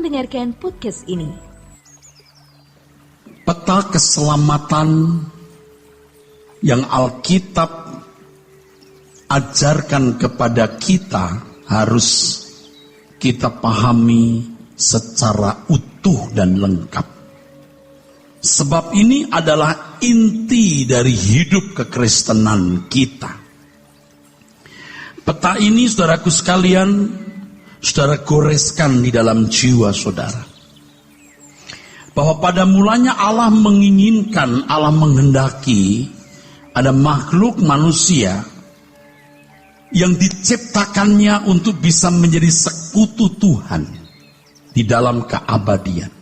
mendengarkan podcast ini. Peta keselamatan yang Alkitab ajarkan kepada kita harus kita pahami secara utuh dan lengkap. Sebab ini adalah inti dari hidup kekristenan kita. Peta ini, saudaraku sekalian, saudara goreskan di dalam jiwa saudara. Bahwa pada mulanya Allah menginginkan, Allah menghendaki ada makhluk manusia yang diciptakannya untuk bisa menjadi sekutu Tuhan di dalam keabadian.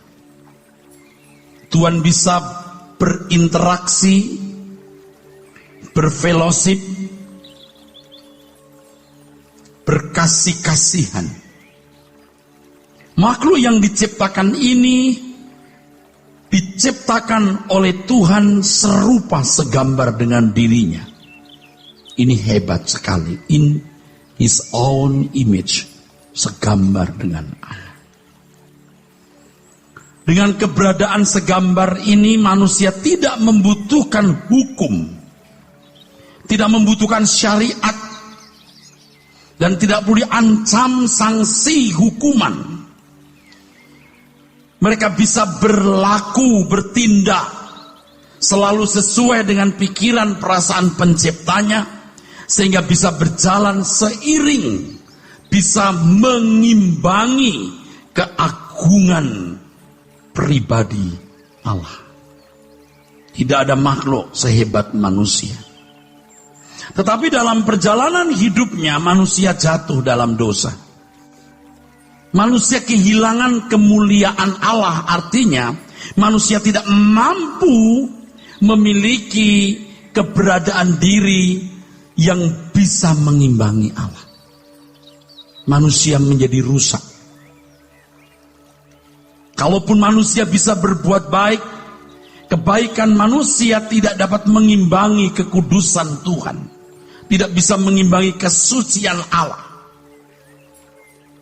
Tuhan bisa berinteraksi, berfellowship, berkasih-kasihan. Makhluk yang diciptakan ini diciptakan oleh Tuhan serupa segambar dengan dirinya. Ini hebat sekali. In His own image, segambar dengan Allah. Dengan keberadaan segambar ini, manusia tidak membutuhkan hukum, tidak membutuhkan syariat, dan tidak perlu diancam sanksi hukuman. Mereka bisa berlaku, bertindak selalu sesuai dengan pikiran perasaan penciptanya, sehingga bisa berjalan seiring, bisa mengimbangi keagungan pribadi Allah. Tidak ada makhluk sehebat manusia. Tetapi dalam perjalanan hidupnya manusia jatuh dalam dosa. Manusia kehilangan kemuliaan Allah, artinya manusia tidak mampu memiliki keberadaan diri yang bisa mengimbangi Allah. Manusia menjadi rusak. Kalaupun manusia bisa berbuat baik, kebaikan manusia tidak dapat mengimbangi kekudusan Tuhan. Tidak bisa mengimbangi kesucian Allah.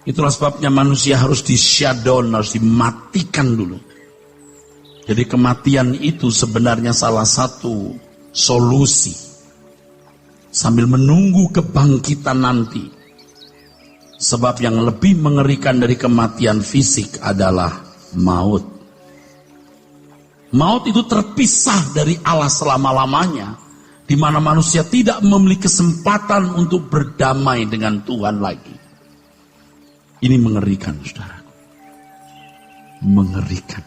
Itulah sebabnya manusia harus di-shutdown, harus dimatikan dulu. Jadi kematian itu sebenarnya salah satu solusi. Sambil menunggu kebangkitan nanti. Sebab yang lebih mengerikan dari kematian fisik adalah maut. Maut itu terpisah dari Allah selama-lamanya, di mana manusia tidak memiliki kesempatan untuk berdamai dengan Tuhan lagi. Ini mengerikan, saudara. Mengerikan.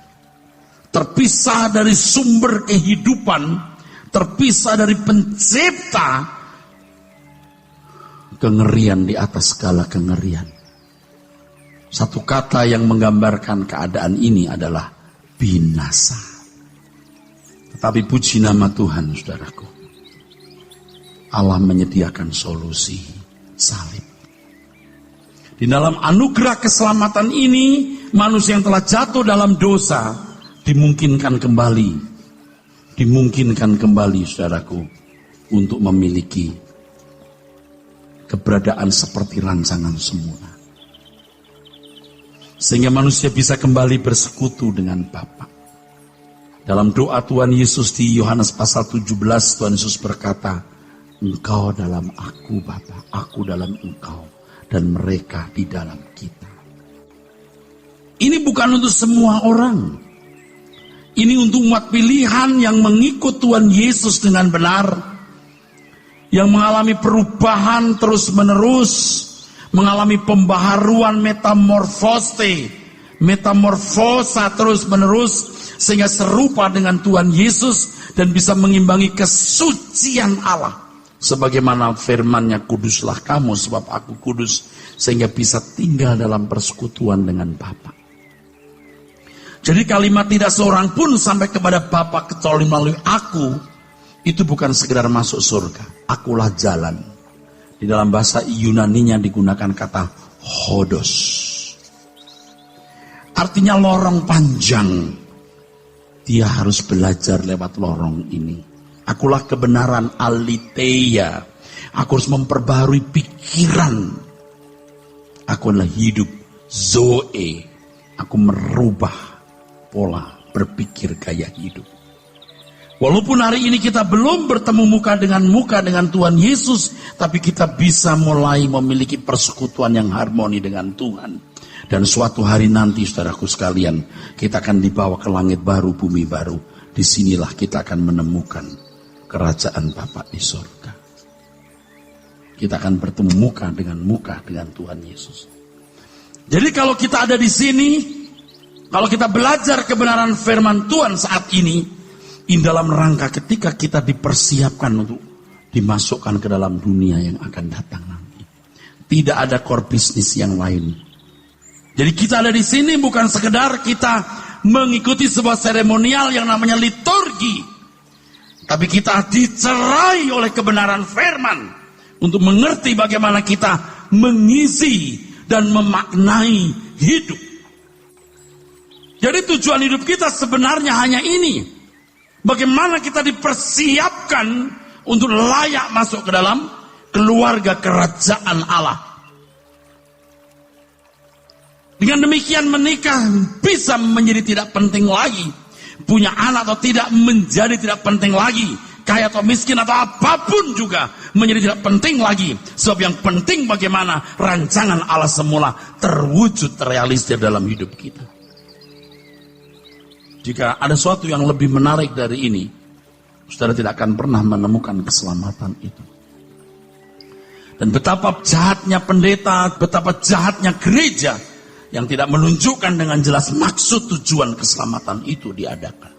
Terpisah dari sumber kehidupan, terpisah dari pencipta. Kengerian di atas segala kengerian. Satu kata yang menggambarkan keadaan ini adalah binasa. Tetapi puji nama Tuhan, saudaraku. Allah menyediakan solusi salib. Di dalam anugerah keselamatan ini, manusia yang telah jatuh dalam dosa dimungkinkan kembali, saudaraku, untuk memiliki keberadaan seperti rancangan semula. Sehingga manusia bisa kembali bersekutu dengan Bapa. Dalam doa Tuhan Yesus di Yohanes pasal 17, Tuhan Yesus berkata, Engkau dalam aku Bapa, aku dalam engkau, dan mereka di dalam kita. Ini bukan untuk semua orang. Ini untuk umat pilihan yang mengikut Tuhan Yesus dengan benar, yang mengalami perubahan terus-menerus, mengalami pembaharuan metamorfosa terus-menerus, sehingga serupa dengan Tuhan Yesus dan bisa mengimbangi kesucian Allah. Sebagaimana firman-Nya, kuduslah kamu sebab aku kudus, sehingga bisa tinggal dalam persekutuan dengan Bapa. Jadi kalimat tidak seorang pun sampai kepada Bapa kecuali melalui aku, itu bukan sekedar masuk surga. Akulah jalan. Di dalam bahasa Yunani-nya digunakan kata hodos. Artinya lorong panjang. Dia harus belajar lewat lorong ini. Akulah kebenaran, aletheia. Aku harus memperbaharui pikiran. Aku adalah hidup, zoe. Aku merubah pola berpikir gaya hidup. Walaupun hari ini kita belum bertemu muka dengan Tuhan Yesus, tapi kita bisa mulai memiliki persekutuan yang harmoni dengan Tuhan. Dan suatu hari nanti, saudaraku sekalian, kita akan dibawa ke langit baru, bumi baru. Disinilah kita akan menemukan kerajaan Bapa di surga. Kita akan bertemu muka dengan Tuhan Yesus. Jadi kalau kita ada di sini, kalau kita belajar kebenaran firman Tuhan saat ini, dalam rangka ketika kita dipersiapkan untuk dimasukkan ke dalam dunia yang akan datang nanti. Tidak ada core bisnis yang lain. Jadi kita ada di sini bukan sekedar kita mengikuti sebuah seremonial yang namanya liturgi. Tapi kita dicerai oleh kebenaran firman untuk mengerti bagaimana kita mengisi dan memaknai hidup. Jadi tujuan hidup kita sebenarnya hanya ini. Bagaimana kita dipersiapkan untuk layak masuk ke dalam keluarga kerajaan Allah. Dengan demikian menikah bisa menjadi tidak penting lagi. Punya anak atau tidak menjadi tidak penting lagi. Kaya atau miskin atau apapun juga menjadi tidak penting lagi. Sebab yang penting bagaimana rancangan Allah semula terwujud, terrealisasi dalam hidup kita. Jika ada sesuatu yang lebih menarik dari ini, saudara tidak akan pernah menemukan keselamatan itu. Dan betapa jahatnya pendeta, betapa jahatnya gereja yang tidak menunjukkan dengan jelas maksud tujuan keselamatan itu diadakan.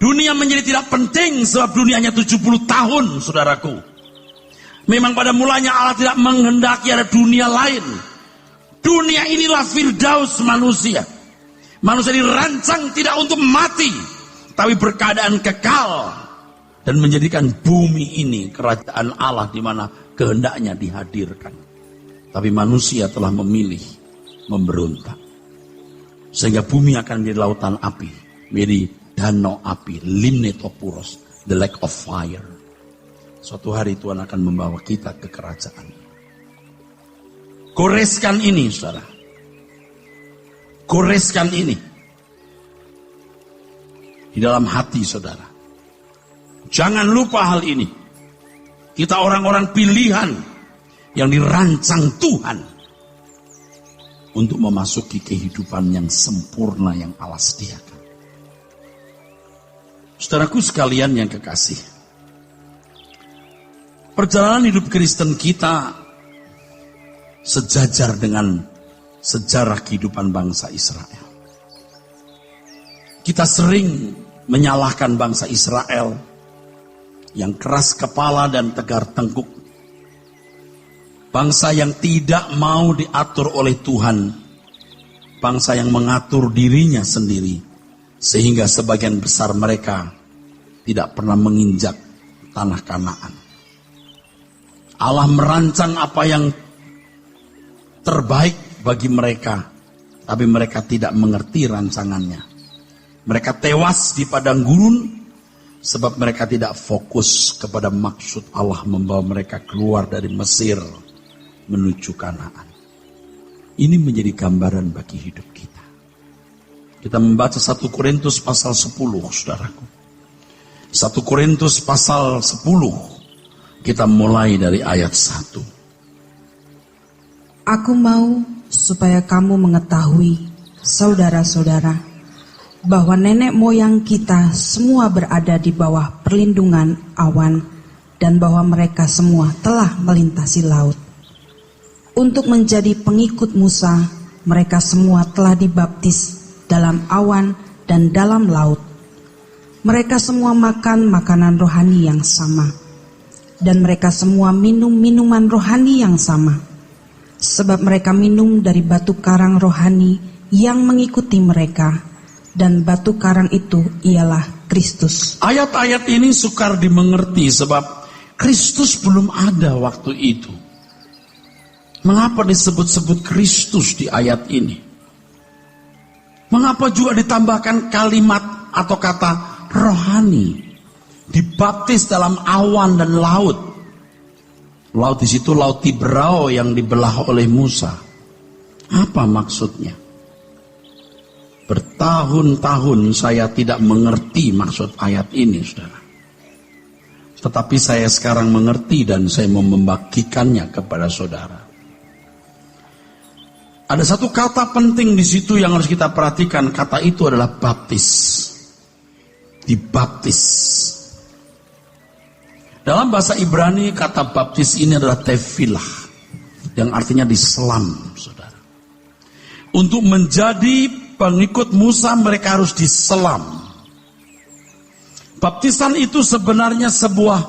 Dunia menjadi tidak penting sebab dunianya 70 tahun, saudaraku. Memang pada mulanya Allah tidak menghendaki ada dunia lain. Dunia inilah firdaus manusia. Manusia dirancang tidak untuk mati, tapi berkeadaan kekal. Dan menjadikan bumi ini kerajaan Allah di mana kehendaknya dihadirkan. Tapi manusia telah memilih memberontak. Sehingga bumi akan menjadi lautan api, menjadi danau api, limnetopuros, the lake of fire. Suatu hari Tuhan akan membawa kita ke kerajaan. Goreskan ini, saudara. Goreskan ini di dalam hati saudara. Jangan lupa hal ini. Kita orang-orang pilihan yang dirancang Tuhan untuk memasuki kehidupan yang sempurna yang Allah sediakan. Saudaraku sekalian yang kekasih, perjalanan hidup Kristen kita sejajar dengan sejarah kehidupan bangsa Israel. Kita sering menyalahkan bangsa Israel yang keras kepala dan tegar tengkuk. Bangsa yang tidak mau diatur oleh Tuhan. Bangsa yang mengatur dirinya sendiri. Sehingga sebagian besar mereka tidak pernah menginjak tanah Kanaan. Allah merancang apa yang terbaik bagi mereka, tapi mereka tidak mengerti rancangannya. Mereka tewas di padang gurun sebab mereka tidak fokus kepada maksud Allah membawa mereka keluar dari Mesir menuju Kanaan. Ini menjadi gambaran bagi hidup kita. Kita membaca 1 Korintus pasal 10, saudaraku. 1 Korintus pasal 10, kita mulai dari ayat 1. Aku mau supaya kamu mengetahui, saudara-saudara, bahwa nenek moyang kita semua berada di bawah perlindungan awan dan bahwa mereka semua telah melintasi laut. Untuk menjadi pengikut Musa, mereka semua telah dibaptis dalam awan dan dalam laut. Mereka semua makan makanan rohani yang sama, dan mereka semua minum minuman rohani yang sama. Sebab mereka minum dari batu karang rohani yang mengikuti mereka, dan batu karang itu ialah Kristus. Ayat-ayat ini sukar dimengerti sebab Kristus belum ada waktu itu. Mengapa disebut-sebut Kristus di ayat ini? Mengapa juga ditambahkan kalimat atau kata rohani? Dibaptis dalam awan dan laut. Laut di situ laut Tiberau yang dibelah oleh Musa. Apa maksudnya? Bertahun-tahun saya tidak mengerti maksud ayat ini, saudara. Tetapi saya sekarang mengerti dan saya mau membagikannya kepada saudara. Ada satu kata penting di situ yang harus kita perhatikan. Kata itu adalah baptis. Dibaptis. Dalam bahasa Ibrani kata baptis ini adalah tefilah, yang artinya diselam, saudara. Untuk menjadi pengikut Musa mereka harus diselam. Baptisan itu sebenarnya sebuah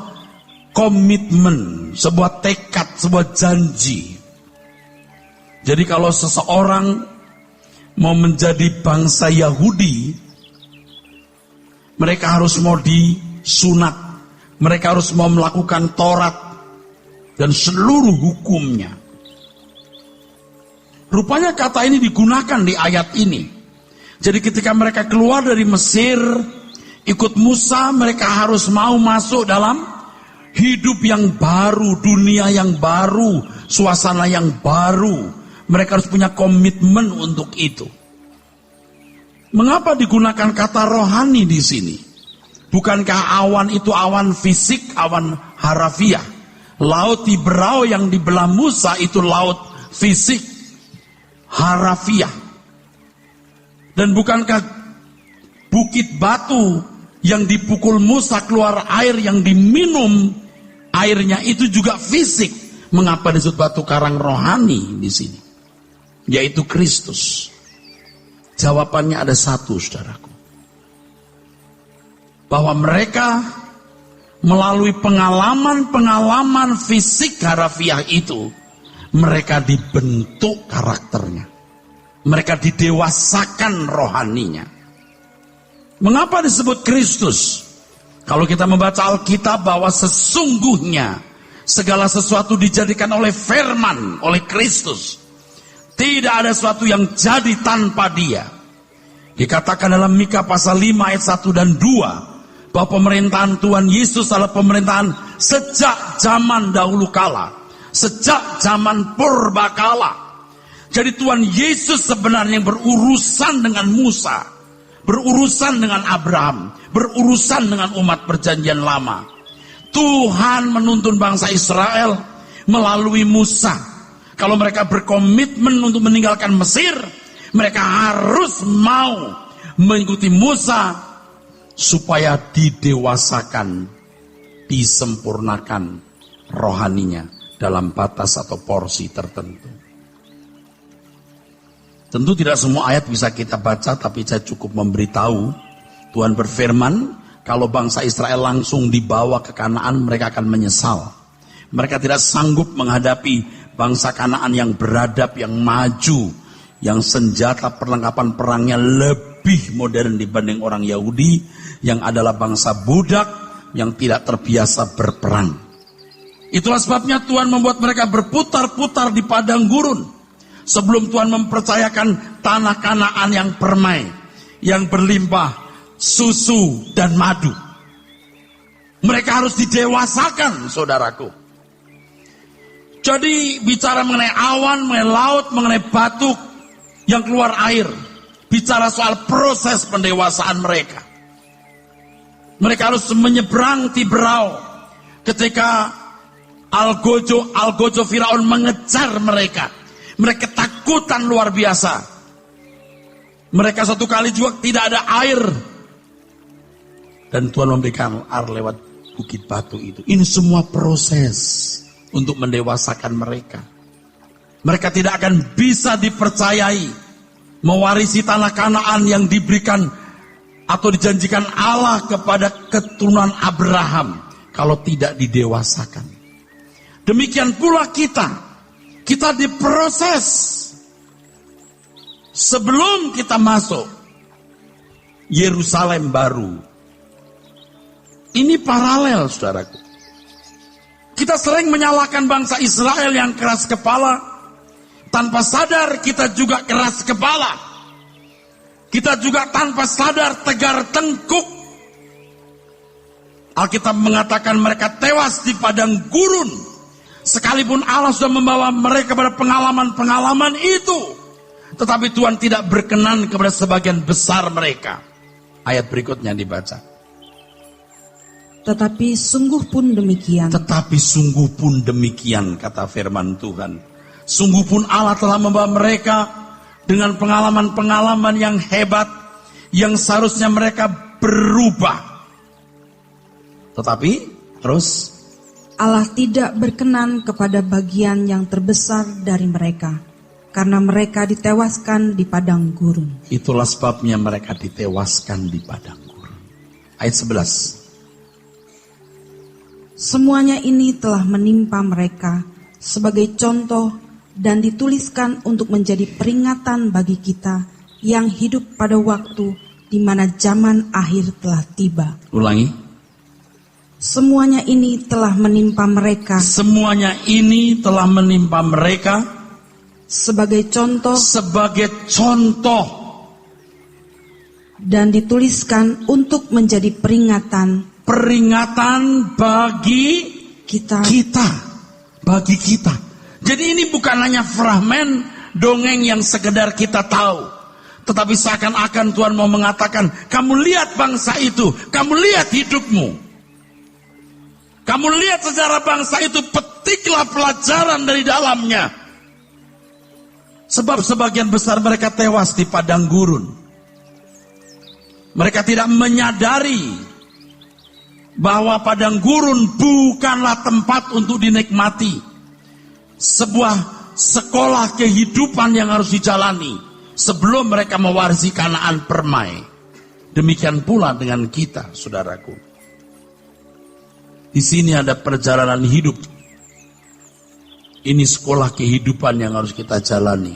komitmen, sebuah tekad, sebuah janji. Jadi kalau seseorang mau menjadi bangsa Yahudi, mereka harus mau disunat. Mereka harus mau melakukan Taurat dan seluruh hukumnya. Rupanya kata ini digunakan di ayat ini. Jadi ketika mereka keluar dari Mesir, ikut Musa, mereka harus mau masuk dalam hidup yang baru, dunia yang baru, suasana yang baru. Mereka harus punya komitmen untuk itu. Mengapa digunakan kata rohani di sini? Bukankah awan itu awan fisik, awan harafiah? Laut Tiberau yang dibelah Musa itu laut fisik, harafiah. Dan bukankah bukit batu yang dipukul Musa keluar air yang diminum, airnya itu juga fisik? Mengapa disebut batu karang rohani di sini? Yaitu Kristus. Jawabannya ada satu, saudaraku. Bahwa mereka melalui pengalaman-pengalaman fisik harafiah itu, mereka dibentuk karakternya. Mereka didewasakan rohaninya. Mengapa disebut Kristus? Kalau kita membaca Alkitab bahwa sesungguhnya segala sesuatu dijadikan oleh firman, oleh Kristus. Tidak ada sesuatu yang jadi tanpa dia. Dikatakan dalam Mika pasal 5 ayat 1 dan 2. Bahwa pemerintahan Tuhan Yesus adalah pemerintahan sejak zaman dahulu kala. Sejak zaman purbakala. Jadi Tuhan Yesus sebenarnya yang berurusan dengan Musa. Berurusan dengan Abraham. Berurusan dengan umat perjanjian lama. Tuhan menuntun bangsa Israel melalui Musa. Kalau mereka berkomitmen untuk meninggalkan Mesir, mereka harus mau mengikuti Musa supaya didewasakan, disempurnakan rohaninya dalam batas atau porsi tertentu. Tentu tidak semua ayat bisa kita baca, tapi saya cukup memberitahu. Tuhan berfirman, kalau bangsa Israel langsung dibawa ke Kanaan, mereka akan menyesal. Mereka tidak sanggup menghadapi bangsa Kanaan yang beradab, yang maju, yang senjata perlengkapan perangnya lebih modern dibanding orang Yahudi, yang adalah bangsa budak, yang tidak terbiasa berperang. Itulah sebabnya Tuhan membuat mereka berputar-putar di padang gurun, sebelum Tuhan mempercayakan tanah Kanaan yang permai, yang berlimpah susu dan madu. Mereka harus didewasakan, saudaraku. Jadi bicara mengenai awan, mengenai laut, mengenai batu yang keluar air, bicara soal proses pendewasaan mereka. Mereka harus menyeberang Tiberau ketika algojo Firaun mengejar mereka. Mereka ketakutan luar biasa. Mereka satu kali juga tidak ada air. Dan Tuhan memberikan air lewat bukit batu itu. Ini semua proses untuk mendewasakan mereka. Mereka tidak akan bisa dipercayai mewarisi tanah Kanaan yang diberikan atau dijanjikan Allah kepada keturunan Abraham kalau tidak didewasakan. Demikian pula kita diproses sebelum kita masuk Yerusalem baru. Ini paralel, saudaraku. Kita sering menyalahkan bangsa Israel yang keras kepala. Tanpa sadar kita juga keras kepala. Kita juga tanpa sadar tegar tengkuk. Alkitab mengatakan mereka tewas di padang gurun. Sekalipun Allah sudah membawa mereka pada pengalaman-pengalaman itu. Tetapi Tuhan tidak berkenan kepada sebagian besar mereka. Ayat berikutnya dibaca. Tetapi sungguh pun demikian. Tetapi sungguh pun demikian, kata firman Tuhan. Sungguh pun Allah telah membawa mereka dengan pengalaman-pengalaman yang hebat, yang seharusnya mereka berubah. Tetapi terus Allah tidak berkenan kepada bagian yang terbesar dari mereka, karena mereka ditewaskan di padang gurun. Itulah sebabnya mereka ditewaskan di padang gurun. Ayat 11. Semuanya ini telah menimpa mereka sebagai contoh dan dituliskan untuk menjadi peringatan bagi kita yang hidup pada waktu di mana zaman akhir telah tiba. Ulangi. Semuanya ini telah menimpa mereka. Semuanya ini telah menimpa mereka sebagai contoh. Sebagai contoh. Dan dituliskan untuk menjadi peringatan. Peringatan bagi kita. Bagi kita. Jadi ini bukan hanya fragmen dongeng yang sekedar kita tahu. Tetapi seakan-akan Tuhan mau mengatakan, kamu lihat bangsa itu, kamu lihat hidupmu. Kamu lihat sejarah bangsa itu, petiklah pelajaran dari dalamnya. Sebab sebagian besar mereka tewas di padang gurun. Mereka tidak menyadari bahwa padang gurun bukanlah tempat untuk dinikmati. Sebuah sekolah kehidupan yang harus dijalani sebelum mereka mewarisi Kanaan permai. Demikian pula dengan kita, saudaraku. Di sini ada perjalanan hidup. Ini sekolah kehidupan yang harus kita jalani.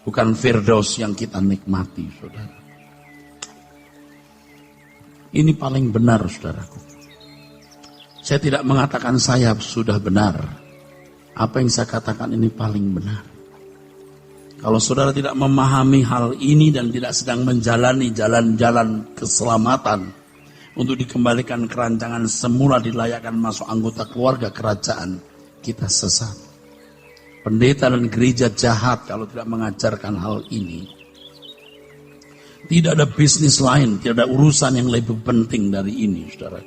Bukan firdaus yang kita nikmati, saudara. Ini paling benar, saudaraku. Saya tidak mengatakan saya sudah benar. Apa yang saya katakan ini paling benar. Kalau saudara tidak memahami hal ini dan tidak sedang menjalani jalan-jalan keselamatan untuk dikembalikan kerancangan semula dilayakkan masuk anggota keluarga kerajaan, kita sesat. Pendeta dan gereja jahat kalau tidak mengajarkan hal ini. Tidak ada bisnis lain, tidak ada urusan yang lebih penting dari ini, saudara.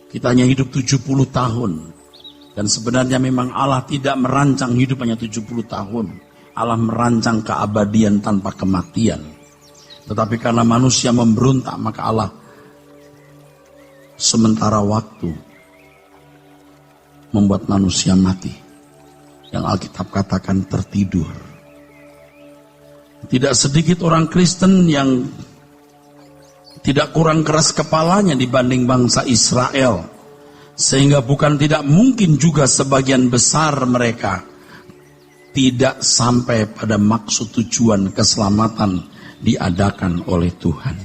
Kita hanya hidup 70 tahun. Dan sebenarnya memang Allah tidak merancang hidup hanya 70 tahun. Allah merancang keabadian tanpa kematian. Tetapi karena manusia memberontak, maka Allah sementara waktu membuat manusia mati, yang Alkitab katakan tertidur. Tidak sedikit orang Kristen yang tidak kurang keras kepalanya dibanding bangsa Israel, sehingga bukan tidak mungkin juga sebagian besar mereka tidak sampai pada maksud tujuan keselamatan diadakan oleh Tuhan.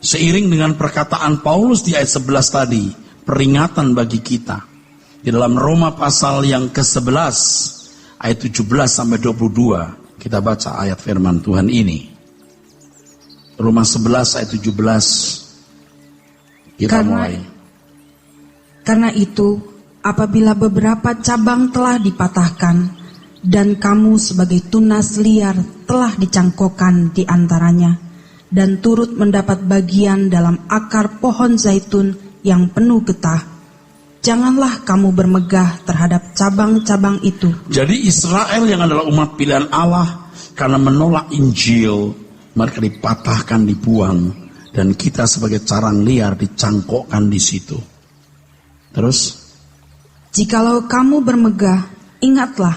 Seiring dengan perkataan Paulus di ayat 11 tadi, peringatan bagi kita. Di dalam Roma pasal yang ke-11, ayat 17 sampai 22, kita baca ayat firman Tuhan ini. Roma 11 ayat 17, kita mulai. Karena itu, apabila beberapa cabang telah dipatahkan, dan kamu sebagai tunas liar telah dicangkokkan di antaranya, dan turut mendapat bagian dalam akar pohon zaitun yang penuh getah, janganlah kamu bermegah terhadap cabang-cabang itu. Jadi Israel yang adalah umat pilihan Allah, karena menolak Injil, mereka dipatahkan, dibuang, dan kita sebagai carang liar dicangkokkan di situ. Terus, jikalau kamu bermegah, ingatlah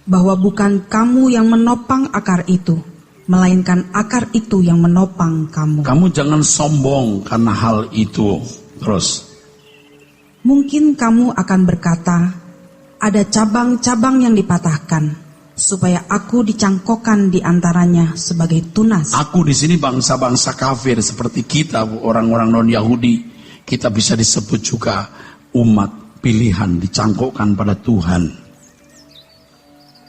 bahwa bukan kamu yang menopang akar itu, melainkan akar itu yang menopang kamu. Kamu jangan sombong karena hal itu. Terus, mungkin kamu akan berkata, ada cabang-cabang yang dipatahkan, supaya aku dicangkokkan di antaranya sebagai tunas. Aku di sini bangsa-bangsa kafir seperti kita, orang-orang non-Yahudi, kita bisa disebut juga umat pilihan, dicangkokkan pada Tuhan.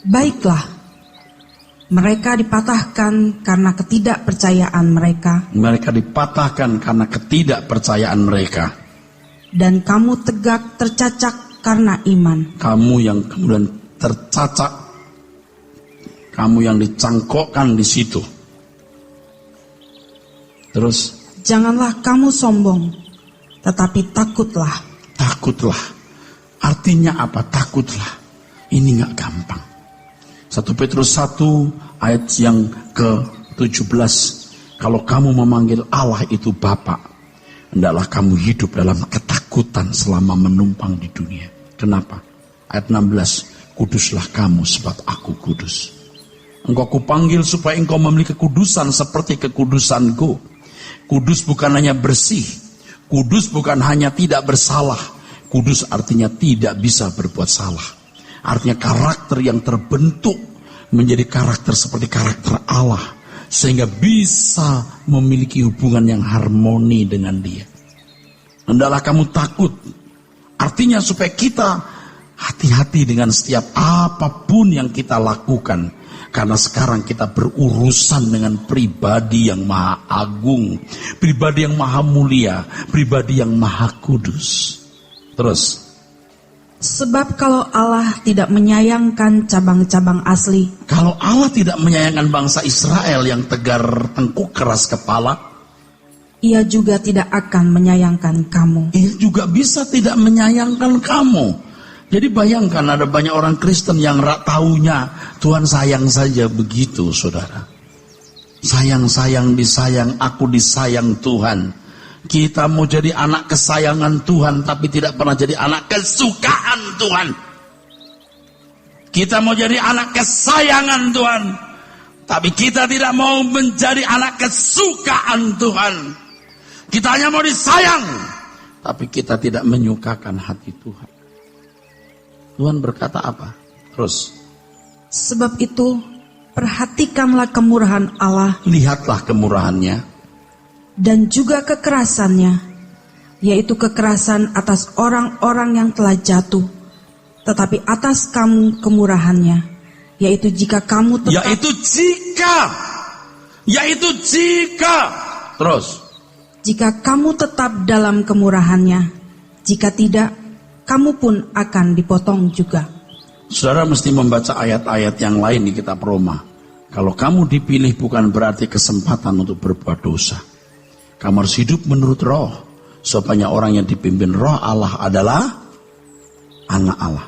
Baiklah, mereka dipatahkan karena ketidakpercayaan mereka. Mereka dipatahkan karena ketidakpercayaan mereka. Dan kamu tegak tercacak karena iman. Kamu yang kemudian tercacak Kamu yang dicangkokkan di situ. Terus, janganlah kamu sombong, tetapi takutlah. Takutlah. Artinya apa? Takutlah. Ini gak gampang. 1 Petrus 1 ayat yang ke-17. Kalau kamu memanggil Allah itu Bapa, hendaklah kamu hidup dalam ketakutan selama menumpang di dunia. Kenapa? Ayat 16. Kuduslah kamu sebab aku kudus. Engkau kupanggil supaya engkau memiliki kekudusan seperti kekudusanku. Kudus bukan hanya bersih. Kudus bukan hanya tidak bersalah. Kudus artinya tidak bisa berbuat salah. Artinya karakter yang terbentuk menjadi karakter seperti karakter Allah. Sehingga bisa memiliki hubungan yang harmoni dengan Dia. Hendaklah kamu takut. Artinya supaya kita hati-hati dengan setiap apapun yang kita lakukan. Karena sekarang kita berurusan dengan pribadi yang maha agung, pribadi yang maha mulia, pribadi yang maha kudus. Terus. Sebab kalau Allah tidak menyayangkan cabang-cabang asli. Kalau Allah tidak menyayangkan bangsa Israel yang tegar tengkuk keras kepala, Ia juga tidak akan menyayangkan kamu. Ia juga bisa tidak menyayangkan kamu. Jadi bayangkan ada banyak orang Kristen yang taunya Tuhan sayang saja begitu, saudara. Sayang-sayang disayang, aku disayang Tuhan. Kita mau jadi anak kesayangan Tuhan, tapi tidak pernah jadi anak kesukaan Tuhan. Kita mau jadi anak kesayangan Tuhan, tapi kita tidak mau menjadi anak kesukaan Tuhan. Kita hanya mau disayang, tapi kita tidak menyukakan hati Tuhan. Tuhan berkata apa? Terus. Sebab itu, perhatikanlah kemurahan Allah. Lihatlah kemurahannya. Dan juga kekerasannya, yaitu kekerasan atas orang-orang yang telah jatuh. Tetapi atas kamu kemurahannya, yaitu jika kamu tetap. Yaitu jika. Terus. Jika kamu tetap dalam kemurahannya, jika tidak, kamu pun akan dipotong juga. Saudara mesti membaca ayat-ayat yang lain di kitab Roma. Kalau kamu dipilih bukan berarti kesempatan untuk berbuat dosa. Kamu harus hidup menurut roh. Supaya orang yang dipimpin roh Allah adalah anak Allah.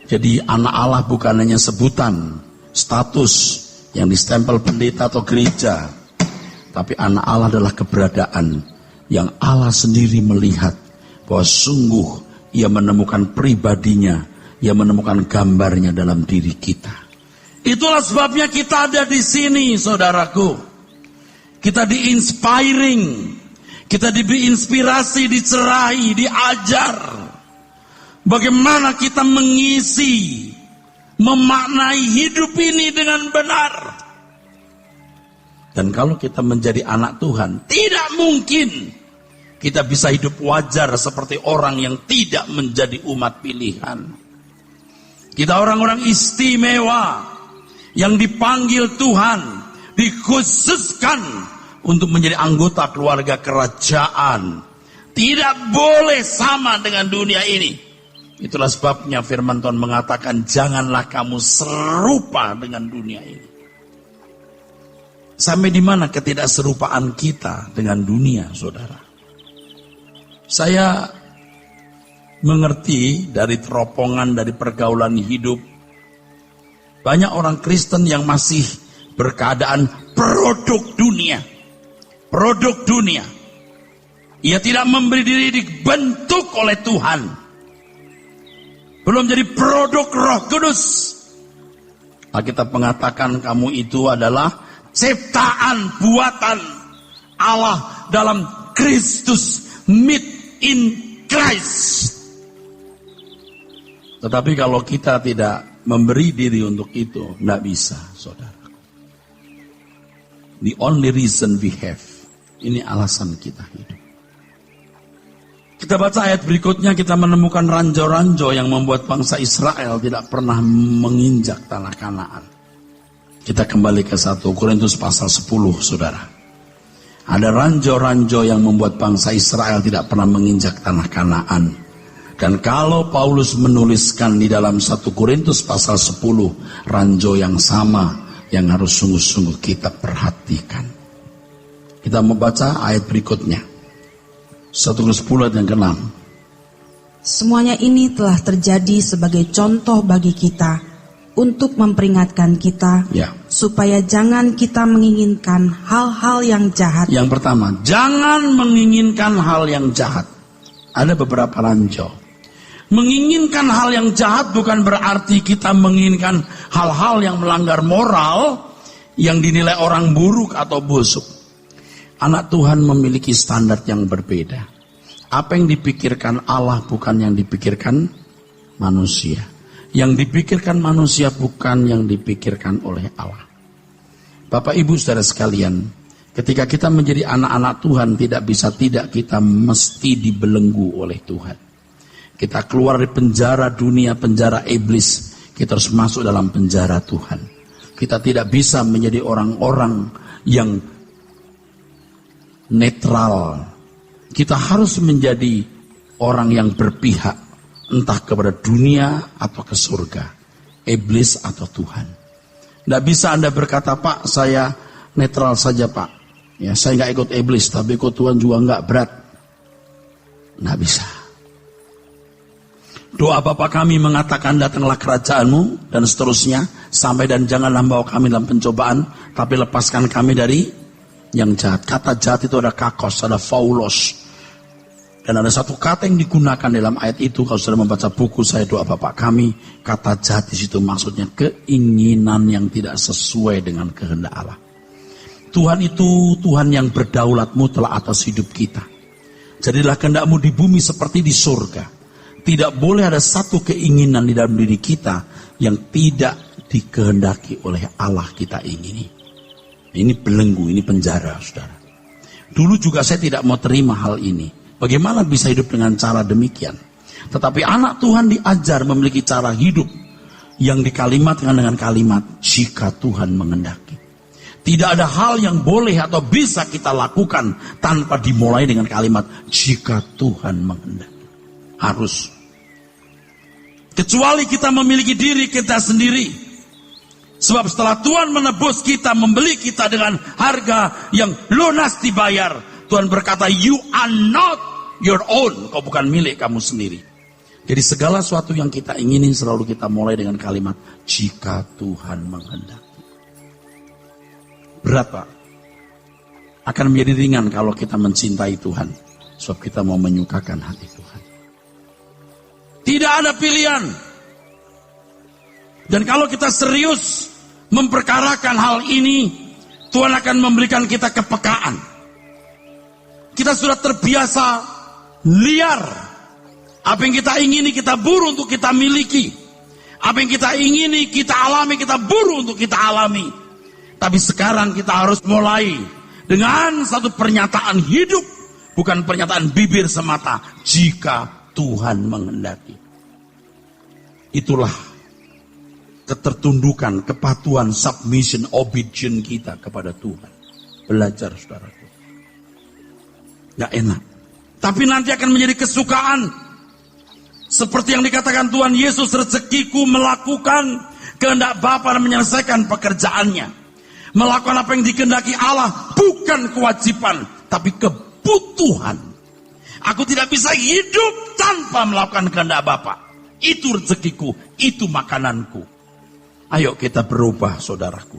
Jadi anak Allah bukan hanya sebutan, status yang distempel pendeta atau gereja. Tapi anak Allah adalah keberadaan yang Allah sendiri melihat bahwa sungguh Ia menemukan pribadinya, Ia menemukan gambarnya dalam diri kita. Itulah sebabnya kita ada di sini, saudaraku. Kita di-inspiring, kita diberi inspirasi, dicerahi, diajar. Bagaimana kita mengisi, memaknai hidup ini dengan benar. Dan kalau kita menjadi anak Tuhan, tidak mungkin kita bisa hidup wajar seperti orang yang tidak menjadi umat pilihan. Kita orang-orang istimewa yang dipanggil Tuhan, dikhususkan untuk menjadi anggota keluarga kerajaan. Tidak boleh sama dengan dunia ini. Itulah sebabnya firman Tuhan mengatakan, janganlah kamu serupa dengan dunia ini. Sampai di mana ketidakserupaan kita dengan dunia, saudara? Saya mengerti dari teropongan, dari pergaulan hidup, banyak orang Kristen yang masih berkeadaan produk dunia. Produk dunia. Ia tidak memberi diri dibentuk oleh Tuhan. Belum jadi produk Roh Kudus. Alkitab mengatakan kamu itu adalah ciptaan buatan Allah dalam Kristus, made in Christ. Tetapi kalau kita tidak memberi diri untuk itu, tidak bisa, saudara. The only reason we have, ini alasan kita hidup. Kita baca ayat berikutnya, kita menemukan ranjau-ranjau yang membuat bangsa Israel tidak pernah menginjak tanah Kanaan. Kita kembali ke 1 Korintus pasal 10, saudara. Ada ranjau-ranjau yang membuat bangsa Israel tidak pernah menginjak tanah Kanaan. Dan kalau Paulus menuliskan di dalam 1 Korintus pasal 10, ranjau yang sama yang harus sungguh-sungguh kita perhatikan. Kita membaca ayat berikutnya. 1 Korintus 10 ayat yang ke-6. Semuanya ini telah terjadi sebagai contoh bagi kita, untuk memperingatkan kita, supaya jangan kita menginginkan hal-hal yang jahat. Yang pertama, jangan menginginkan hal yang jahat. Ada beberapa ranjau. Menginginkan hal yang jahat bukan berarti kita menginginkan hal-hal yang melanggar moral, yang dinilai orang buruk atau busuk. Anak Tuhan memiliki standar yang berbeda. Apa yang dipikirkan Allah bukan yang dipikirkan manusia. Yang dipikirkan manusia bukan yang dipikirkan oleh Allah. Bapak Ibu saudara sekalian, ketika kita menjadi anak-anak Tuhan, tidak bisa tidak kita mesti dibelenggu oleh Tuhan. Kita keluar dari penjara dunia, penjara iblis. Kita harus masuk dalam penjara Tuhan. Kita tidak bisa menjadi orang-orang yang netral. Kita harus menjadi orang yang berpihak, entah kepada dunia atau ke surga, iblis atau Tuhan. Tidak bisa Anda berkata, Pak, saya netral saja, Pak. Ya, saya nggak ikut iblis, tapi ikut Tuhan juga nggak berat. Nggak bisa. Doa Bapa kami mengatakan, datanglah kerajaan-Mu, dan seterusnya, sampai dan janganlah bawa kami dalam pencobaan, tapi lepaskan kami dari yang jahat. Kata jahat itu ada kakos, ada faulos. Dan ada satu kata yang digunakan dalam ayat itu, kalau sudah membaca buku saya Doa Bapa Kami, kata jahat di situ maksudnya keinginan yang tidak sesuai dengan kehendak Allah. Tuhan itu Tuhan yang berdaulat mutlak atas hidup kita. Jadilah kehendak-Mu di bumi seperti di surga. Tidak boleh ada satu keinginan di dalam diri kita yang tidak dikehendaki oleh Allah kita ingini. Ini belenggu, ini penjara, saudara. Dulu juga saya tidak mau terima hal ini. Bagaimana bisa hidup dengan cara demikian? Tetapi anak Tuhan diajar memiliki cara hidup yang dikalimatkan dengan kalimat, jika Tuhan menghendaki. Tidak ada hal yang boleh atau bisa kita lakukan tanpa dimulai dengan kalimat, jika Tuhan menghendaki. Harus. Kecuali kita memiliki diri kita sendiri. Sebab setelah Tuhan menebus kita, membeli kita dengan harga yang lunas dibayar, Tuhan berkata, you are not your own. Kau bukan milik kamu sendiri. Jadi segala sesuatu yang kita ingini selalu kita mulai dengan kalimat, jika Tuhan menghendaki. Berat, Pak. Akan menjadi ringan kalau kita mencintai Tuhan. Sebab kita mau menyukakan hati Tuhan. Tidak ada pilihan. Dan kalau kita serius memperkarakan hal ini, Tuhan akan memberikan kita kepekaan. Kita sudah terbiasa liar. Apa yang kita ingini kita buru untuk kita miliki. Apa yang kita ingini kita alami, kita buru untuk kita alami. Tapi sekarang kita harus mulai dengan satu pernyataan hidup, bukan pernyataan bibir semata, jika Tuhan menghendaki. Itulah ketertundukan, kepatuhan, submission, obedience kita kepada Tuhan. Belajar, saudaraku. Gak enak. Tapi nanti akan menjadi kesukaan. Seperti yang dikatakan Tuhan Yesus, rezekiku melakukan kehendak Bapa dan menyelesaikan pekerjaannya. Melakukan apa yang dikehendaki Allah bukan kewajiban, tapi kebutuhan. Aku tidak bisa hidup tanpa melakukan kehendak Bapa. Itu rezekiku, itu makananku. Ayo kita berubah, saudaraku.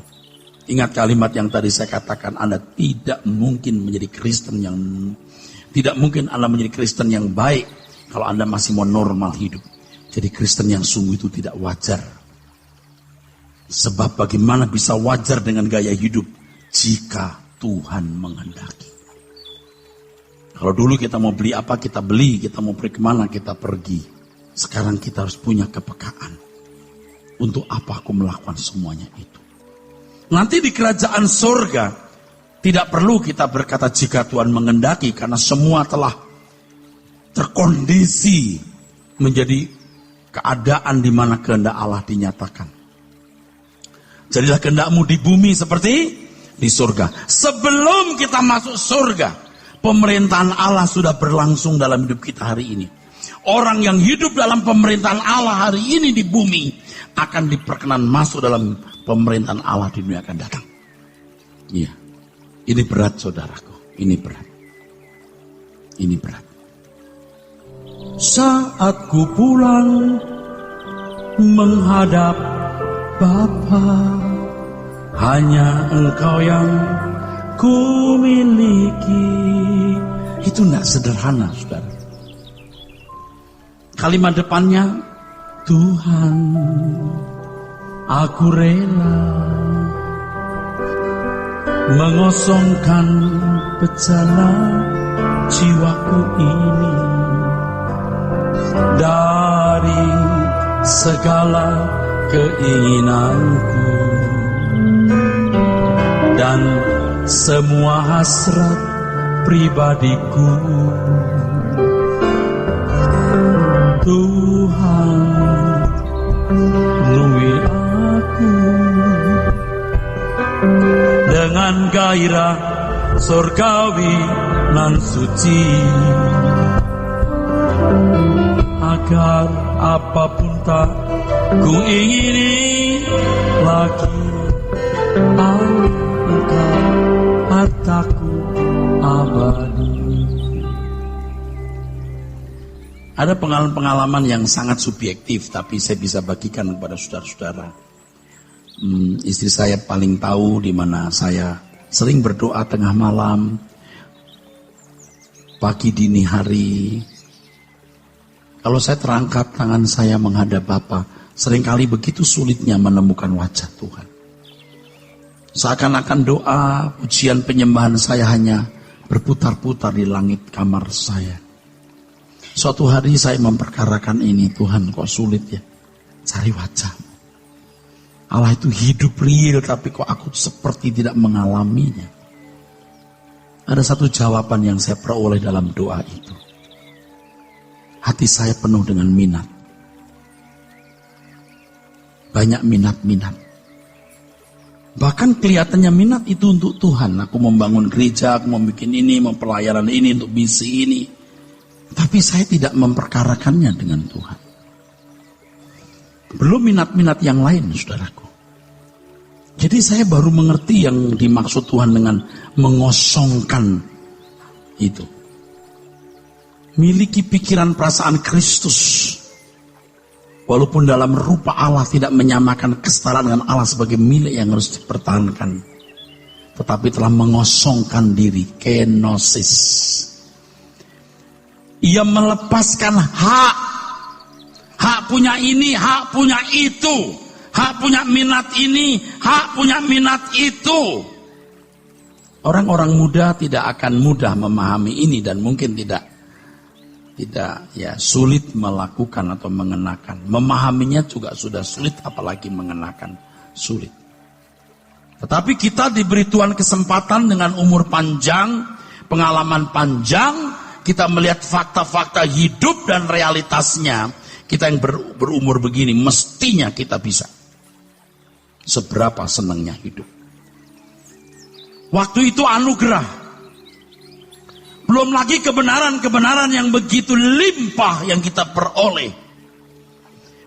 Ingat kalimat yang tadi saya katakan, Anda tidak mungkin menjadi Kristen yang tidak mungkin Anda menjadi Kristen yang baik kalau Anda masih mau normal hidup. Jadi Kristen yang sungguh itu tidak wajar. Sebab bagaimana bisa wajar dengan gaya hidup jika Tuhan menghendaki. Kalau dulu kita mau beli apa kita beli, kita mau pergi kemana kita pergi. Sekarang kita harus punya kepekaan. Untuk apa aku melakukan semuanya itu. Nanti di kerajaan surga, tidak perlu kita berkata jika Tuhan menghendaki, karena semua telah terkondisi menjadi keadaan di mana kehendak Allah dinyatakan. Jadilah kehendak-Mu di bumi seperti di surga. Sebelum kita masuk surga, pemerintahan Allah sudah berlangsung dalam hidup kita hari ini. Orang yang hidup dalam pemerintahan Allah hari ini di bumi akan diperkenan masuk dalam pemerintahan Allah di dunia akan datang. Iya. Ini berat saudaraku, ini berat. Ini berat. Saat ku pulang menghadap Bapa, hanya Engkau yang ku miliki. Itu tidak sederhana, saudara. Kalimat depannya, Tuhan, aku rela mengosongkan pecala jiwaku ini dari segala keinginanku dan semua hasrat pribadiku. Tuhan, penuhi aku dengan gairah surgawi nan suci, agar apapun tak ku ingini lagi, Engkau hartaku abadi. Ada pengalaman-pengalaman yang sangat subjektif, tapi saya bisa bagikan kepada saudara-saudara. Istri saya paling tahu di mana saya sering berdoa tengah malam, pagi dini hari. Kalau saya terangkat tangan saya menghadap Bapa, seringkali begitu sulitnya menemukan wajah Tuhan. Seakan-akan doa, pujian, penyembahan saya hanya berputar-putar di langit kamar saya. Suatu hari saya memperkarakan ini, Tuhan kok sulit ya, cari wajah-Mu. Allah itu hidup real, tapi kok aku seperti tidak mengalaminya. Ada satu jawaban yang saya peroleh dalam doa itu. Hati saya penuh dengan minat. Banyak minat-minat. Bahkan kelihatannya minat itu untuk Tuhan. Aku membangun gereja, aku mau bikin ini, mau pelayanan ini, untuk misi ini. Tapi saya tidak memperkarakannya dengan Tuhan. Belum minat-minat yang lain, saudaraku. Jadi saya baru mengerti yang dimaksud Tuhan dengan mengosongkan itu. Miliki pikiran perasaan Kristus. Walaupun dalam rupa Allah tidak menyamakan kesetaraan dengan Allah sebagai milik yang harus dipertahankan. Tetapi telah mengosongkan diri, kenosis. Ia melepaskan hak. Hak punya ini, hak punya itu. Hak punya minat ini, hak punya minat itu. Orang-orang muda tidak akan mudah memahami ini dan mungkin tidak sulit melakukan atau mengenakan. Memahaminya juga sudah sulit, apalagi mengenakan sulit. Tetapi kita diberi Tuhan kesempatan dengan umur panjang, pengalaman panjang, kita melihat fakta-fakta hidup dan realitasnya. Kita yang berumur begini, mestinya kita bisa. Seberapa senangnya hidup. Waktu itu anugerah. Belum lagi kebenaran-kebenaran yang begitu limpah yang kita peroleh.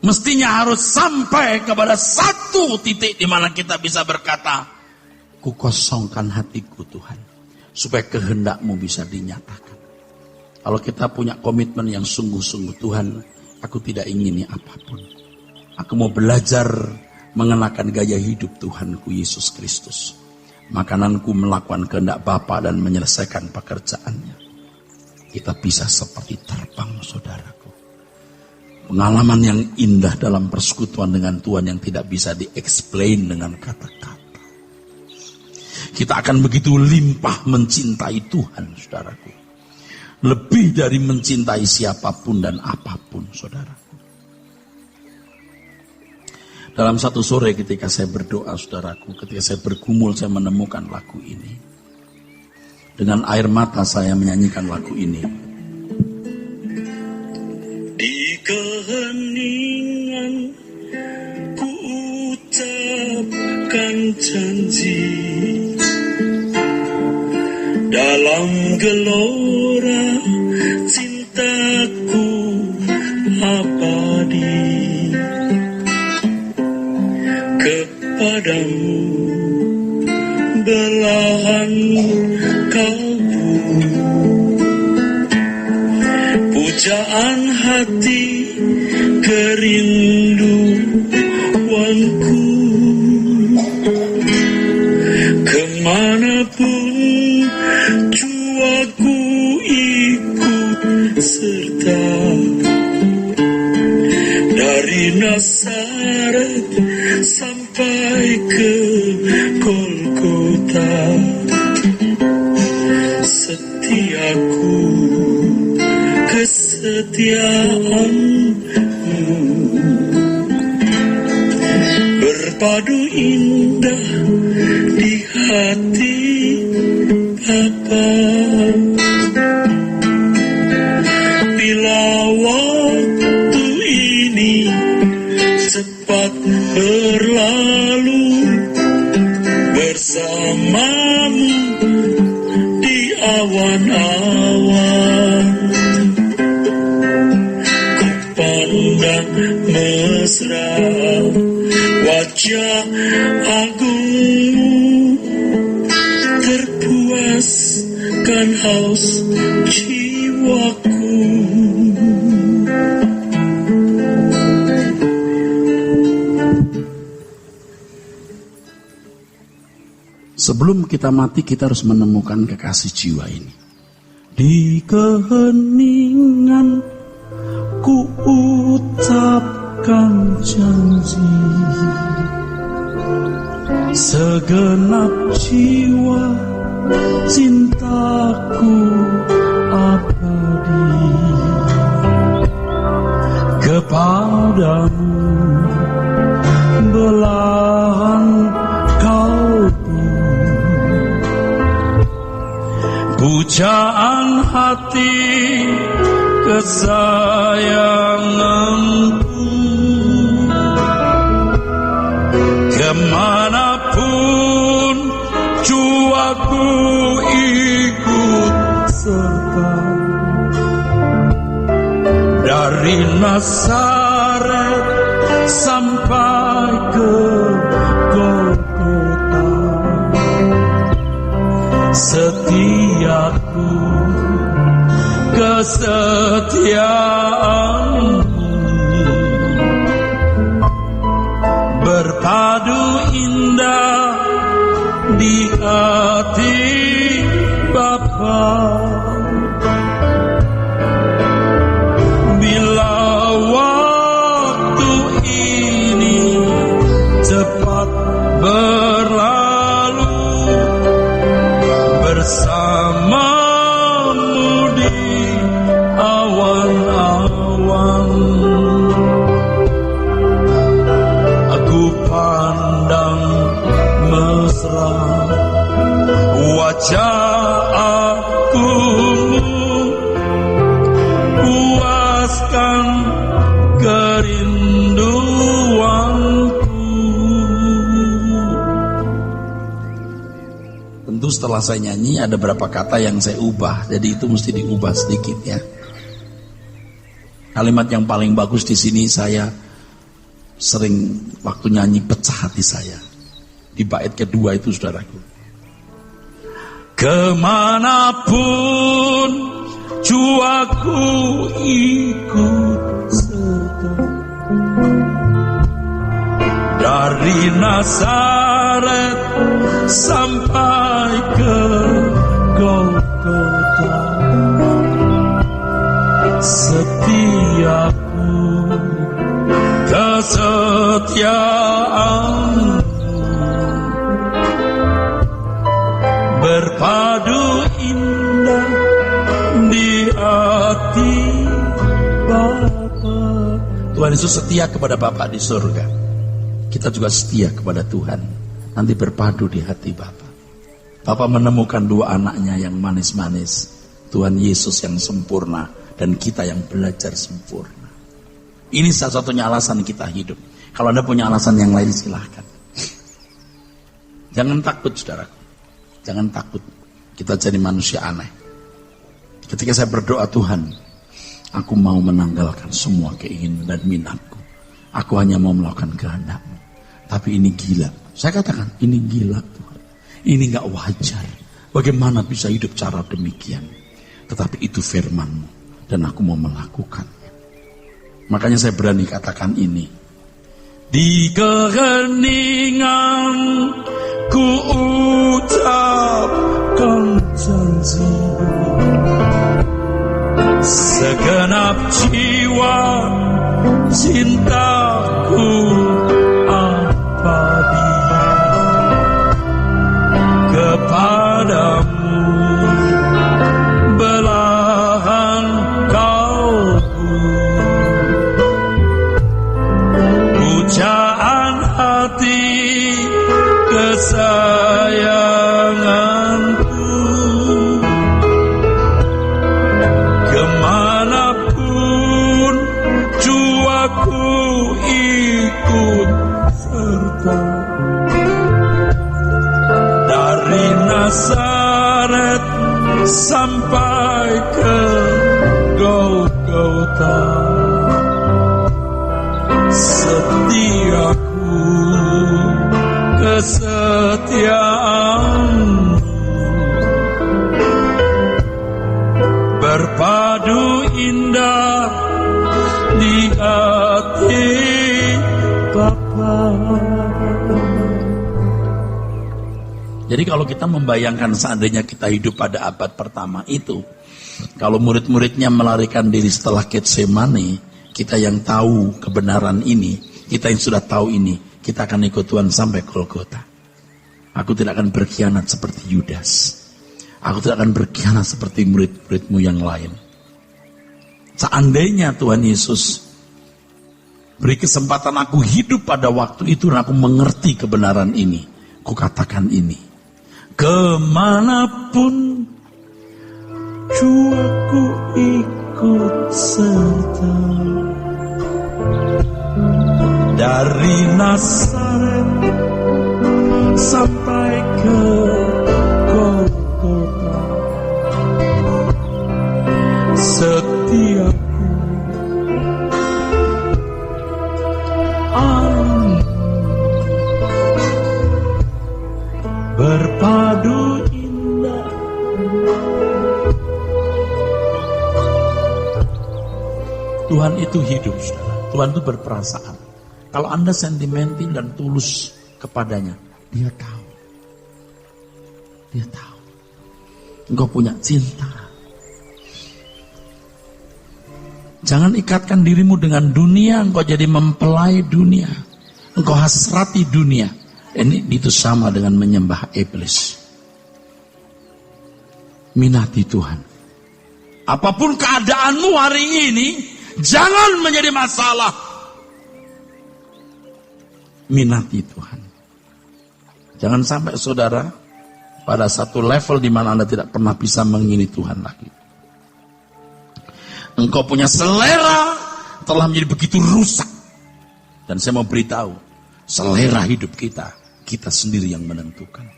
Mestinya harus sampai kepada satu titik di mana kita bisa berkata, ku kosongkan hatiku Tuhan, supaya kehendak-Mu bisa dinyatakan. Kalau kita punya komitmen yang sungguh-sungguh, Tuhan, aku tidak ingini apapun. Aku mau belajar mengenakan gaya hidup Tuhanku Yesus Kristus. Makananku melakukan kehendak Bapa dan menyelesaikan pekerjaannya. Kita bisa seperti terbang, saudaraku. Pengalaman yang indah dalam persekutuan dengan Tuhan yang tidak bisa di-explain dengan kata-kata. Kita akan begitu limpah mencintai Tuhan, saudaraku. Lebih dari mencintai siapapun dan apapun, saudaraku. Dalam satu sore ketika saya berdoa, saudaraku, ketika saya bergumul, saya menemukan lagu ini. Dengan air mata saya menyanyikan lagu ini. Di keheningan ku ucapkan janji, dalam gelora cintaku abadi. Kepadamu kesalahanmu kau pujaan hati kerinduanku. Kemanapun juaku ikut serta, dari Nazaret sampai ke Golgota. Setiaku, kesetiaanmu berpadu indah di hati Bapa. Bila waktu ini cepat berlalu bersamamu di awan-awan, ku pandang mesra wajah agungmu, terpuaskan haus jiwaku. Sebelum kita mati, kita harus menemukan kekasih jiwa ini. Di keheningan ku ucapkan janji, segenap jiwa cintaku abadi kepadamu, belahan kalbu, pujaan hati kesayanganku. Kemanapun jiwaku ikut serta, dari Nazaret sampai ke Golgota. Setiaku, kesetiaanmu berpadu indah di hati Bapa. Bila waktu ini cepat berlalu bersamamu di awan-awan, aku pandang mesra wajah agungmu, puaskan kerinduanku. Tentu setelah saya nyanyi ada beberapa kata yang saya ubah, jadi itu mesti diubah sedikit ya. Kalimat yang paling bagus di sini saya sering waktu nyanyi pecah hati saya. Di bait kedua itu saudaraku. Kemanapun jiwaku ikut serta, dari Nazaret sampai ke Golgota. Setiaku, kesetiaanmu berpadu indah di hati Bapa. Tuhan Yesus setia kepada Bapa di surga. Kita juga setia kepada Tuhan. Nanti berpadu di hati Bapa. Bapa menemukan dua anaknya yang manis-manis. Tuhan Yesus yang sempurna dan kita yang belajar sempurna. Ini salah satunya alasan kita hidup. Kalau Anda punya alasan yang lain silahkan. Jangan takut saudaraku. Jangan takut kita jadi manusia aneh. Ketika saya berdoa, Tuhan, aku mau menanggalkan semua keinginan dan minatku. Aku hanya mau melakukan kehendak-Mu. Tapi ini gila. Saya katakan, ini gila Tuhan. Ini gak wajar. Bagaimana bisa hidup cara demikian? Tetapi itu firman-Mu dan aku mau melakukannya. Makanya saya berani katakan ini. Di keheningan ku ucapkan janji, segenap jiwa cintaku abadi kepadamu, belahan kalbu, pujaan hati kesayanganku, kemanapun jiwaku ikut serta, dari Nazaret sampai ke Golgota, setiaku kesetiaanmu berpadu indah di hati Bapa. Jadi kalau kita membayangkan seandainya kita hidup pada abad pertama itu, kalau murid-muridnya melarikan diri setelah Getsemani, kita yang tahu kebenaran ini, kita yang sudah tahu ini, kita akan ikut Tuhan sampai Golgota. Aku tidak akan berkhianat seperti Yudas. Aku tidak akan berkhianat seperti murid-muridmu yang lain. Seandainya Tuhan Yesus beri kesempatan aku hidup pada waktu itu dan aku mengerti kebenaran ini, aku katakan ini. Kemanapun jiwaku ikut serta, dari Nazaret sampai ke Golgota, setiaku berpadu indah. Tuhan itu hidup, saudara. Tuhan itu berperasaan. Kalau Anda sentimental dan tulus kepadanya, Dia tahu. Dia tahu. Engkau punya cinta. Jangan ikatkan dirimu dengan dunia, engkau jadi mempelai dunia. Engkau hasrati dunia. Ini itu sama dengan menyembah iblis. Minati Tuhan. Apapun keadaanmu hari ini, jangan menjadi masalah. Minati Tuhan. Jangan sampai saudara pada satu level di mana Anda tidak pernah bisa mengingini Tuhan lagi. Engkau punya selera telah menjadi begitu rusak. Dan saya mau beritahu, selera hidup kita sendiri yang menentukan.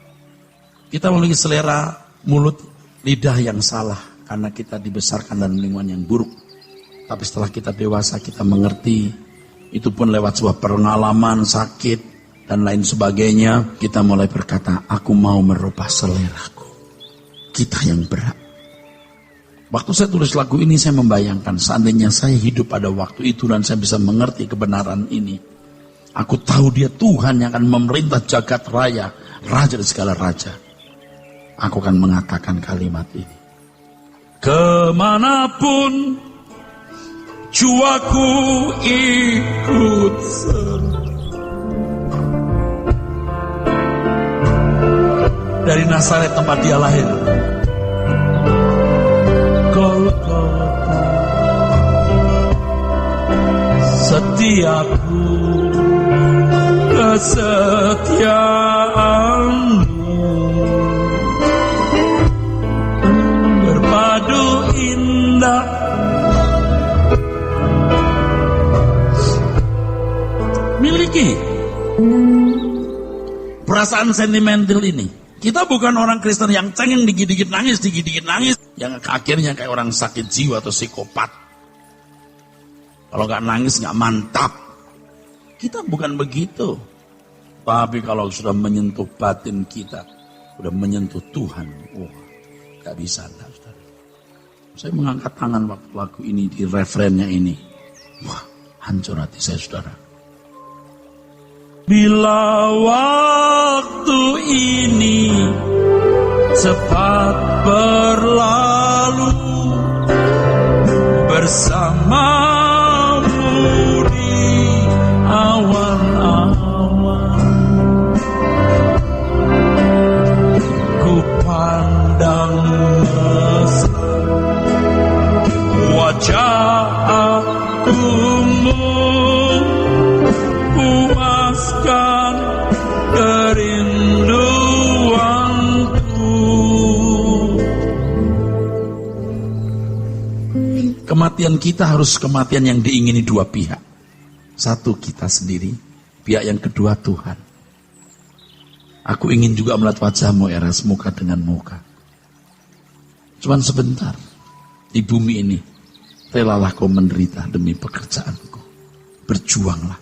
Kita memiliki selera mulut, lidah yang salah karena kita dibesarkan dalam lingkungan yang buruk. Tapi setelah kita dewasa, kita mengerti, itu pun lewat sebuah pengalaman sakit dan lain sebagainya, kita mulai berkata, aku mau merubah seleraku. Kita yang berat. Waktu saya tulis lagu ini, saya membayangkan seandainya saya hidup pada waktu itu dan saya bisa mengerti kebenaran ini. Aku tahu Dia Tuhan yang akan memerintah jagat raya, raja dari segala raja. Aku akan mengatakan kalimat ini. Kemanapun jiwaku ikut serta, dari Nazaret tempat Dia lahir, Golgota, setiaku kesetiaanmu berpadu indah. Miliki perasaan sentimental ini. Kita bukan orang Kristen yang cengeng dikit-dikit nangis, yang akhirnya kayak orang sakit jiwa atau psikopat. Kalau gak nangis gak mantap. Kita bukan begitu. Tapi kalau sudah menyentuh batin kita, udah menyentuh Tuhan. Gak bisa, saudara. Saya mengangkat tangan waktu lagu ini di refrennya ini. Hancur hati saya, saudara. Bila waktu ini cepat berlalu bersamamu di awan-awan, ku pandang mesra wajah agung-Mu, puaskan kerinduanku. Kematian kita harus kematian yang diingini dua pihak. Satu, kita sendiri. Pihak yang kedua, Tuhan. Aku ingin juga melihat wajah-Mu, Eras, muka dengan muka. Cuman sebentar. Di bumi ini, relalah Kau menderita demi pekerjaanku. Berjuanglah.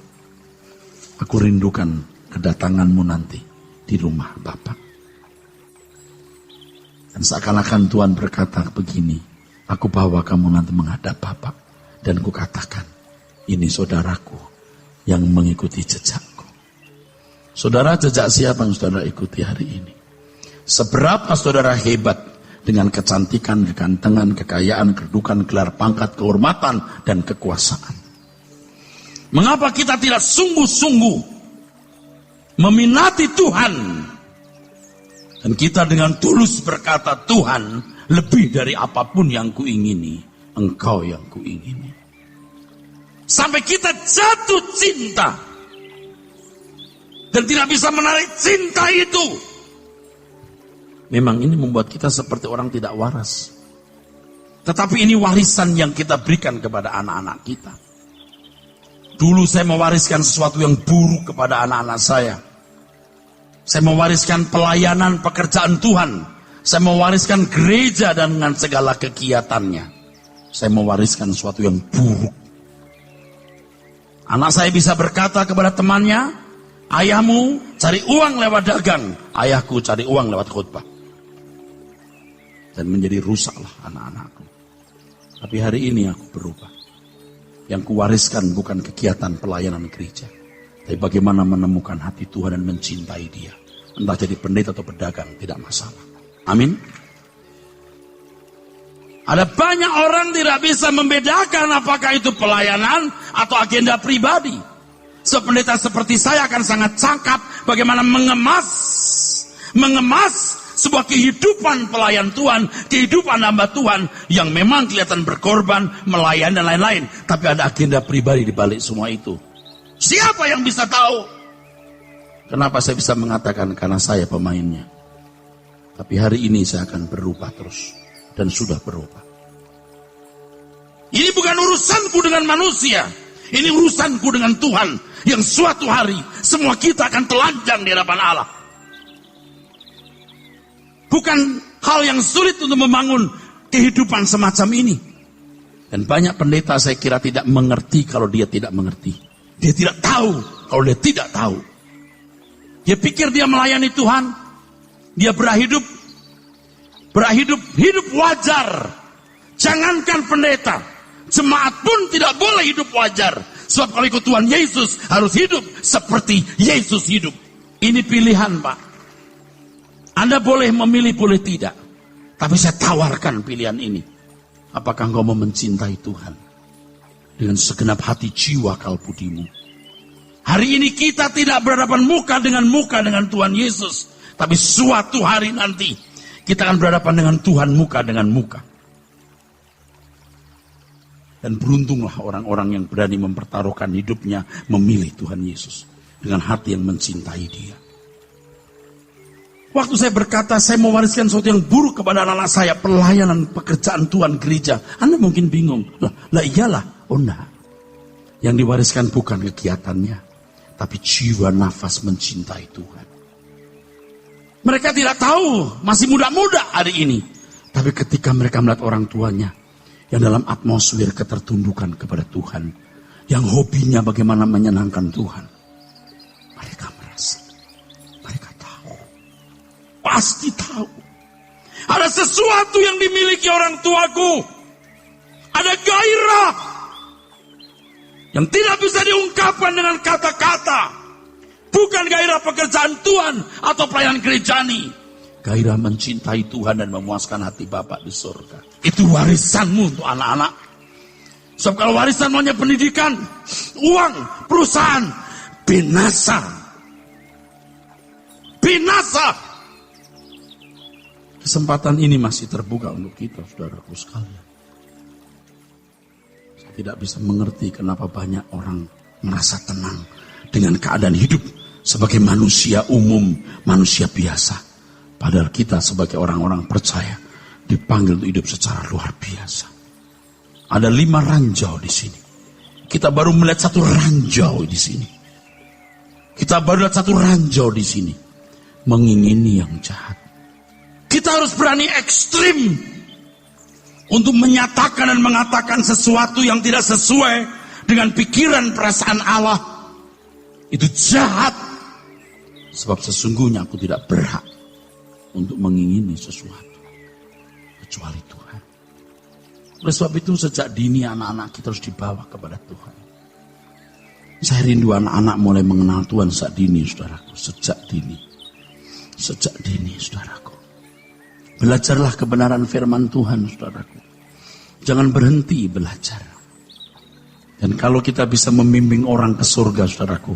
Aku rindukan kedatangan-Mu nanti di rumah Bapa. Dan seakan-akan Tuhan berkata begini, aku bawa kamu nanti menghadap Bapa, dan ku katakan, ini saudaraku yang mengikuti jejakku. Saudara, jejak siapa yang saudara ikuti hari ini? Seberapa saudara hebat dengan kecantikan, kegantengan, kekayaan, kedudukan, gelar pangkat, kehormatan, dan kekuasaan. Mengapa kita tidak sungguh-sungguh meminati Tuhan? Dan kita dengan tulus berkata, Tuhan, lebih dari apapun yang kuingini, Engkau yang kuingini. Sampai kita jatuh cinta. Dan tidak bisa menarik cinta itu. Memang ini membuat kita seperti orang tidak waras. Tetapi ini warisan yang kita berikan kepada anak-anak kita. Dulu saya mewariskan sesuatu yang buruk kepada anak-anak saya. Saya mewariskan pelayanan pekerjaan Tuhan. Saya mewariskan gereja dan dengan segala kegiatannya. Saya mewariskan sesuatu yang buruk. Anak saya bisa berkata kepada temannya, ayahmu cari uang lewat dagang, ayahku cari uang lewat khotbah. Dan menjadi rusaklah anak-anakku. Tapi hari ini aku berubah. Yang kuwariskan bukan kegiatan pelayanan gereja, tapi bagaimana menemukan hati Tuhan dan mencintai Dia. Entah jadi pendeta atau pedagang, tidak masalah. Amin. Ada banyak orang tidak bisa membedakan apakah itu pelayanan atau agenda pribadi. Sebab pendeta seperti saya akan sangat cakap bagaimana mengemas sebuah kehidupan pelayan Tuhan, kehidupan hamba Tuhan yang memang kelihatan berkorban, melayani dan lain-lain. Tapi ada agenda pribadi di balik semua itu. Siapa yang bisa tahu? Kenapa saya bisa mengatakan? Karena saya pemainnya. Tapi hari ini saya akan berubah terus. Dan sudah berubah. Ini bukan urusanku dengan manusia. Ini urusanku dengan Tuhan. Yang suatu hari semua kita akan telanjang di hadapan Allah. Bukan hal yang sulit untuk membangun kehidupan semacam ini. Dan banyak pendeta saya kira tidak mengerti kalau dia tidak mengerti. Dia tidak tahu kalau dia tidak tahu. Dia pikir dia melayani Tuhan. Dia hidup wajar. Jangankan pendeta, jemaat pun tidak boleh hidup wajar. Sebab kalau ikut Tuhan Yesus harus hidup seperti Yesus hidup. Ini pilihan, Pak. Anda boleh memilih, boleh tidak. Tapi saya tawarkan pilihan ini. Apakah engkau mau mencintai Tuhan dengan segenap hati, jiwa, akal budimu? Hari ini kita tidak berhadapan muka dengan Tuhan Yesus. Tapi suatu hari nanti kita akan berhadapan dengan Tuhan muka dengan muka. Dan beruntunglah orang-orang yang berani mempertaruhkan hidupnya memilih Tuhan Yesus dengan hati yang mencintai Dia. Waktu saya berkata saya mewariskan sesuatu yang buruk kepada anak-anak saya, pelayanan pekerjaan Tuhan gereja, Anda mungkin bingung. Lah iyalah, oh enggak. Yang diwariskan bukan kegiatannya, tapi jiwa nafas mencintai Tuhan. Mereka tidak tahu, masih muda-muda hari ini. Tapi ketika mereka melihat orang tuanya yang dalam atmosfer ketertundukan kepada Tuhan, yang hobinya bagaimana menyenangkan Tuhan, mereka merasa, mereka tahu pasti tahu. Ada sesuatu yang dimiliki orang tuaku. Ada gairah yang tidak bisa diungkapkan dengan kata-kata. Bukan gairah pekerjaan Tuhan atau pelayanan gerejani. Gairah mencintai Tuhan dan memuaskan hati Bapa di surga. Itu warisanmu untuk anak-anak. Sebab kalau warisan maunya pendidikan, uang, perusahaan, binasa. Binasa. Kesempatan ini masih terbuka untuk kita, saudaraku sekalian. Saya tidak bisa mengerti kenapa banyak orang merasa tenang dengan keadaan hidup sebagai manusia umum, manusia biasa. Padahal kita sebagai orang-orang percaya dipanggil untuk hidup secara luar biasa. Ada 5 ranjau di sini. Kita baru melihat 1 ranjau di sini. Kita baru lihat 1 ranjau di sini. Mengingini yang jahat. Kita harus berani ekstrim untuk menyatakan dan mengatakan sesuatu yang tidak sesuai dengan pikiran perasaan Allah. Itu jahat. Sebab sesungguhnya aku tidak berhak untuk mengingini sesuatu kecuali Tuhan. Oleh sebab itu sejak dini anak-anak kita harus dibawa kepada Tuhan. Saya rindu anak-anak mulai mengenal Tuhan sejak dini, saudaraku. Sejak dini, saudaraku. Belajarlah kebenaran firman Tuhan, saudaraku. Jangan berhenti belajar. Dan kalau kita bisa membimbing orang ke surga, saudaraku,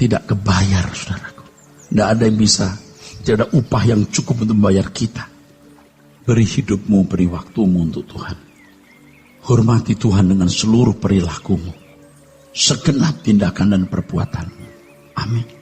tidak kebayar, saudaraku. Tidak ada yang bisa, tidak ada upah yang cukup untuk membayar kita. Beri hidupmu, beri waktumu untuk Tuhan. Hormati Tuhan dengan seluruh perilakumu, segenap tindakan dan perbuatanmu. Amin.